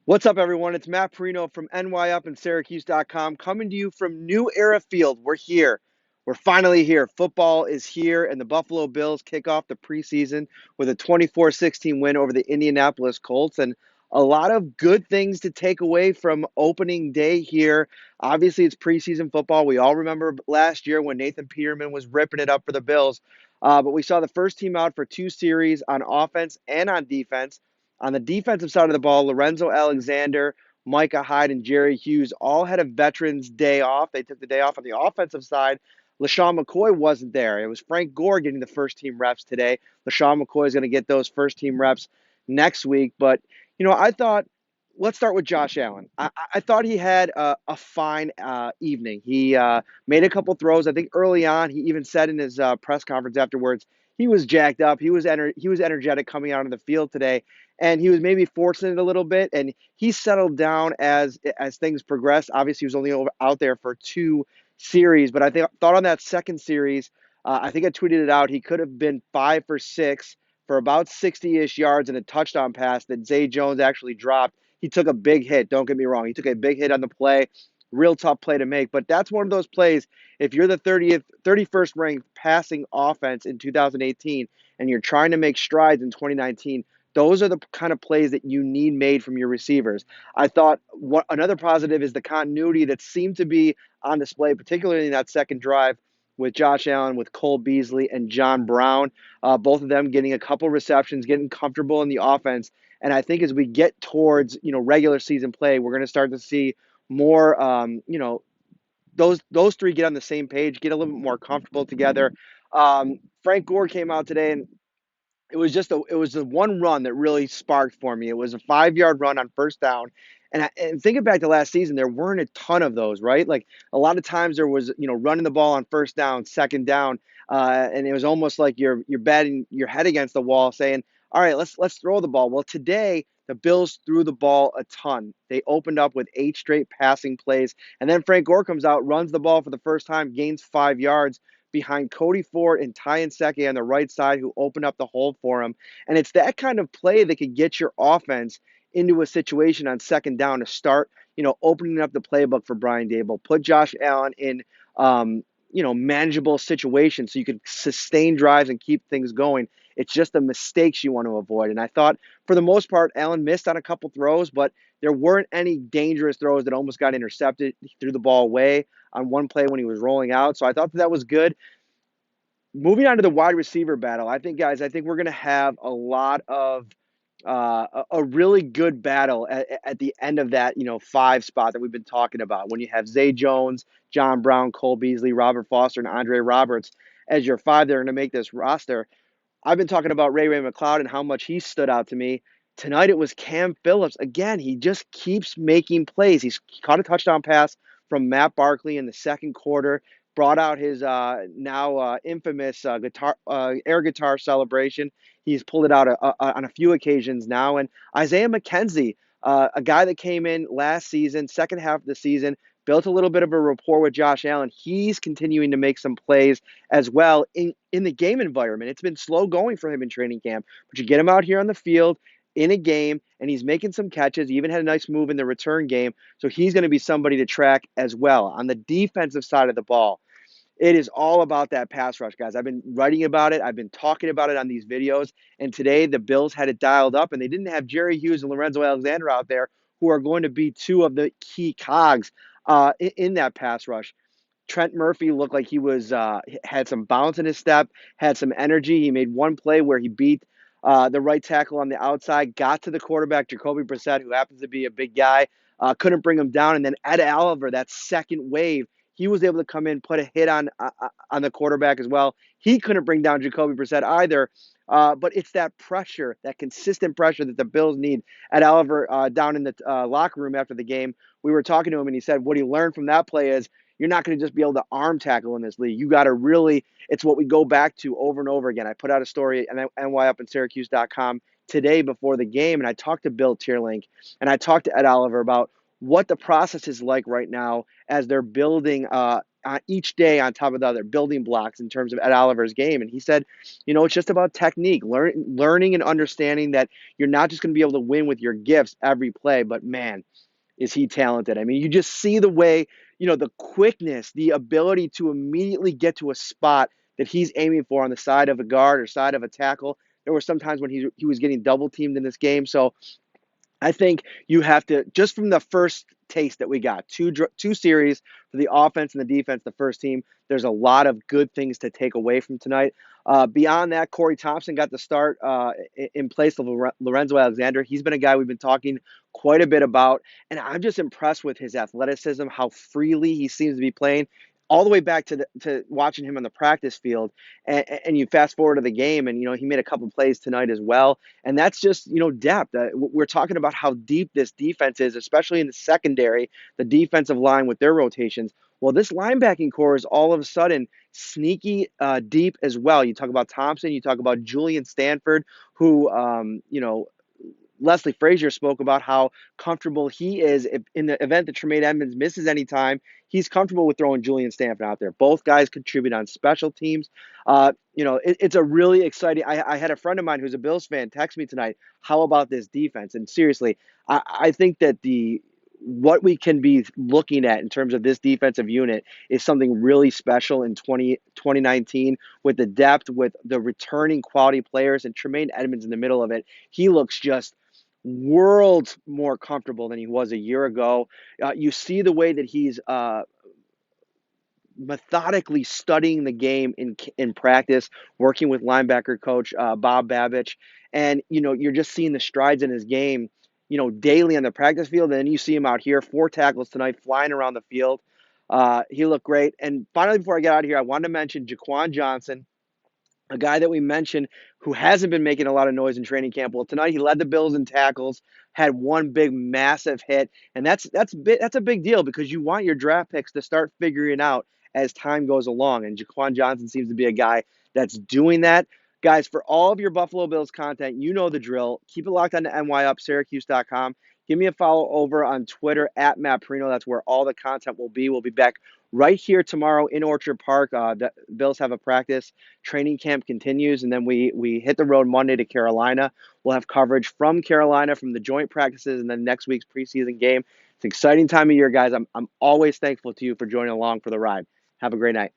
What's up, everyone? It's Matt Parrino from NYUpInSyracuse.com coming to you from New Era Field. We're here. We're finally here. Football is here, and the Buffalo Bills kick off the preseason with a 24-16 win over the Indianapolis Colts. And a lot of good things to take away from opening day here. Obviously, it's preseason football. We all remember last year when Nathan Peterman was ripping it up for the Bills. But we saw the first team out for 2 series on offense and on defense. On the defensive side of the ball, Lorenzo Alexander, Micah Hyde, and Jerry Hughes all had a Veterans Day off. They took the day off. On the offensive side, LaShawn McCoy wasn't there. It was Frank Gore getting the first team reps today. LaShawn McCoy is going to get those first team reps next week. But, I thought, let's start with Josh Allen. I thought he had a fine evening. He made a couple throws. I think early on, he even said in his press conference afterwards, he was jacked up. He was energetic coming out on the field today, and he was maybe forcing it a little bit, and he settled down as things progressed. Obviously, he was only out there for 2 series, but thought on that second series, I think I tweeted it out. He could have been 5 for 6 for about 60-ish yards and a touchdown pass that Zay Jones actually dropped. He took a big hit. Don't get me wrong. He took a big hit on the play. Real tough play to make, but that's one of those plays. If you're the 31st ranked passing offense in 2018, and you're trying to make strides in 2019, those are the kind of plays that you need made from your receivers. I thought another positive is the continuity that seemed to be on display, particularly in that second drive with Josh Allen, with Cole Beasley, and John Brown. Both of them getting a couple receptions, getting comfortable in the offense. And I think as we get towards regular season play, we're going to start to see more those three get on the same page, get a little bit more comfortable together. Frank Gore came out today, and it was the one run that really sparked for me. It was a 5 yard run on first down. And thinking back to last season, there weren't a ton of those, right? Like a lot of times there was, running the ball on first down, second down, and it was almost like you're batting your head against the wall, saying, "All right, let's throw the ball." Well, today the Bills threw the ball a ton. They opened up with 8 straight passing plays, and then Frank Gore comes out, runs the ball for the first time, gains 5 yards behind Cody Ford and Ty Nsekhe on the right side, who opened up the hole for him. And it's that kind of play that could get your offense into a situation on second down to start, opening up the playbook for Brian Dable. Put Josh Allen in, manageable situations so you can sustain drives and keep things going. It's just the mistakes you want to avoid. And I thought, for the most part, Allen missed on a couple throws, but there weren't any dangerous throws that almost got intercepted. He threw the ball away on one play when he was rolling out. So I thought that was good. Moving on to the wide receiver battle, I think, guys, we're going to have a lot of a really good battle at the end of that, 5 spot that we've been talking about. When you have Zay Jones, John Brown, Cole Beasley, Robert Foster, and Andre Roberts as your 5 that are going to make this roster. I've been talking about Ray McCloud and how much he stood out to me. Tonight it was Cam Phillips. Again, he just keeps making plays. He caught a touchdown pass from Matt Barkley in the second quarter, brought out his now infamous air guitar celebration. He's pulled it out on a few occasions now. And Isaiah McKenzie, a guy that came in last season, second half of the season, built a little bit of a rapport with Josh Allen. He's continuing to make some plays as well in the game environment. It's been slow going for him in training camp, but you get him out here on the field in a game, and he's making some catches. He even had a nice move in the return game, so he's going to be somebody to track as well. On the defensive side of the ball, it is all about that pass rush, guys. I've been writing about it. I've been talking about it on these videos. And today the Bills had it dialed up, and they didn't have Jerry Hughes and Lorenzo Alexander out there, who are going to be two of the key cogs in that pass rush. Trent Murphy looked like he was had some bounce in his step, had some energy. He made one play where he beat the right tackle on the outside, got to the quarterback, Jacoby Brissett, who happens to be a big guy, couldn't bring him down. And then Ed Oliver, that second wave, he was able to come in, put a hit on the quarterback as well. He couldn't bring down Jacoby Brissett either. But it's that pressure, that consistent pressure that the Bills need. Ed Oliver down in the locker room after the game, we were talking to him, and he said what he learned from that play is you're not going to just be able to arm tackle in this league. You got to really, it's what we go back to over and over again. I put out a story at NYUpInSyracuse.com today before the game, and I talked to Bill Tierlink, and I talked to Ed Oliver about what the process is like right now as they're building each day on top of the other, building blocks in terms of Ed Oliver's game. And he said, it's just about technique, learning and understanding that you're not just going to be able to win with your gifts every play, but man, is he talented. I mean, you just see the way, the quickness, the ability to immediately get to a spot that he's aiming for on the side of a guard or side of a tackle. There were some times when he was getting double teamed in this game. So I think you have to, just from the first taste that we got, two series for the offense and the defense, the first team, there's a lot of good things to take away from tonight. Beyond that, Corey Thompson got the start in place of Lorenzo Alexander. He's been a guy we've been talking quite a bit about, and I'm just impressed with his athleticism, how freely he seems to be playing. All the way back to watching him on the practice field, and you fast forward to the game, and he made a couple plays tonight as well. And that's just, depth. We're talking about how deep this defense is, especially in the secondary, the defensive line with their rotations. Well, this linebacking core is all of a sudden sneaky deep as well. You talk about Thompson, you talk about Julian Stanford, who, Leslie Frazier spoke about how comfortable he is if, in the event that Tremaine Edmonds misses any time. He's comfortable with throwing Julian Stanford out there. Both guys contribute on special teams. It's a really exciting. I had a friend of mine who's a Bills fan text me tonight. How about this defense? And seriously, I think that what we can be looking at in terms of this defensive unit is something really special in 2019 with the depth, with the returning quality players, and Tremaine Edmonds in the middle of it. He looks just worlds more comfortable than he was a year ago. You see the way that he's methodically studying the game in practice, working with linebacker coach Bob Babich, and you're just seeing the strides in his game, daily on the practice field. And then you see him out here, 4 tackles tonight, flying around the field. He looked great. And finally, before I get out of here, I wanted to mention Jaquan Johnson, a guy that we mentioned who hasn't been making a lot of noise in training camp. Well, tonight he led the Bills in tackles, had one big massive hit, and that's a big deal because you want your draft picks to start figuring out as time goes along. And Jaquan Johnson seems to be a guy that's doing that. Guys, for all of your Buffalo Bills content, you know the drill. Keep it locked on to nyupsyracuse.com. Give me a follow over on Twitter at Matt Parrino. That's where all the content will be. We'll be back right here tomorrow in Orchard Park. The Bills have a practice. Training camp continues, and then we hit the road Monday to Carolina. We'll have coverage from Carolina, from the joint practices, and then next week's preseason game. It's an exciting time of year, guys. I'm always thankful to you for joining along for the ride. Have a great night.